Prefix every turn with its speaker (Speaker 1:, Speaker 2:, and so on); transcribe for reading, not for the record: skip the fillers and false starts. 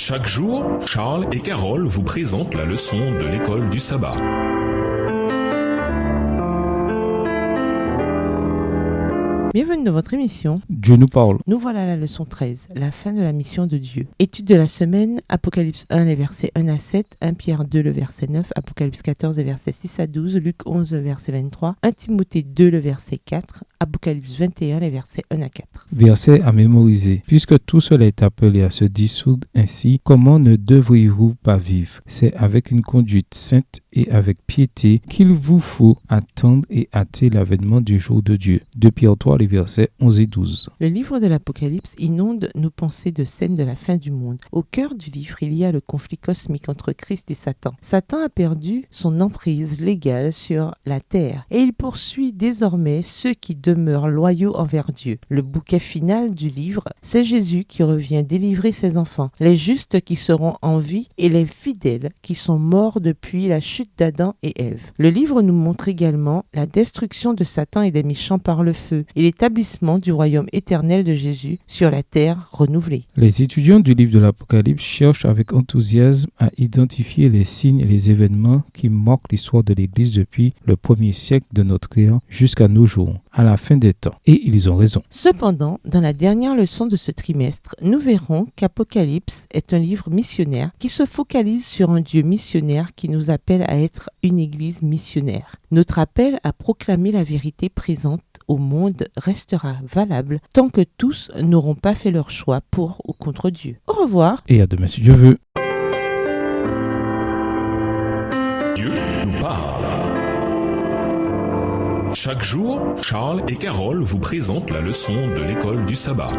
Speaker 1: Chaque jour, Charles et Carole vous présentent la leçon de l'école du sabbat.
Speaker 2: Bienvenue dans votre émission.
Speaker 3: Dieu nous parle.
Speaker 2: Nous voilà à la leçon 13, la fin de la mission de Dieu. Étude de la semaine, Apocalypse 1, les versets 1 à 7, 1 Pierre 2, le verset 9, Apocalypse 14, les versets 6 à 12, Luc 11, le verset 23, 1 Timothée 2, le verset 4, Apocalypse 21, les versets 1 à 4.
Speaker 3: Verset à mémoriser. Puisque tout cela est appelé à se dissoudre ainsi, comment ne devriez-vous pas vivre? C'est avec une conduite sainte et avec piété qu'il vous faut attendre et hâter l'avènement du jour de Dieu. 2 Pierre 3, les versets 11 et 12.
Speaker 2: Le livre de l'Apocalypse inonde nos pensées de scènes de la fin du monde. Au cœur du livre, il y a le conflit cosmique entre Christ et Satan. Satan a perdu son emprise légale sur la terre et il poursuit désormais ceux qui demeurent loyaux envers Dieu. Le bouquet final du livre, c'est Jésus qui revient délivrer ses enfants, les justes qui seront en vie et les fidèles qui sont morts depuis la chute d'Adam et Ève. Le livre nous montre également la destruction de Satan et des méchants par le feu et l'établissement du royaume éternel de Jésus sur la terre renouvelée.
Speaker 3: Les étudiants du livre de l'Apocalypse cherchent avec enthousiasme à identifier les signes et les événements qui marquent l'histoire de l'Église depuis le premier siècle de notre ère jusqu'à nos jours, à la fin des temps. Et ils ont raison.
Speaker 2: Cependant, dans la dernière leçon de ce trimestre, nous verrons qu'Apocalypse est un livre missionnaire qui se focalise sur un Dieu missionnaire qui nous appelle à être une Église missionnaire. Notre appel à proclamer la vérité présente au monde restera valable tant que tous n'auront pas fait leur choix pour ou contre Dieu. Au revoir.
Speaker 3: Et à demain si Dieu veut.
Speaker 1: Dieu nous parle. Chaque jour, Charles et Carole vous présentent la leçon de l'école du sabbat.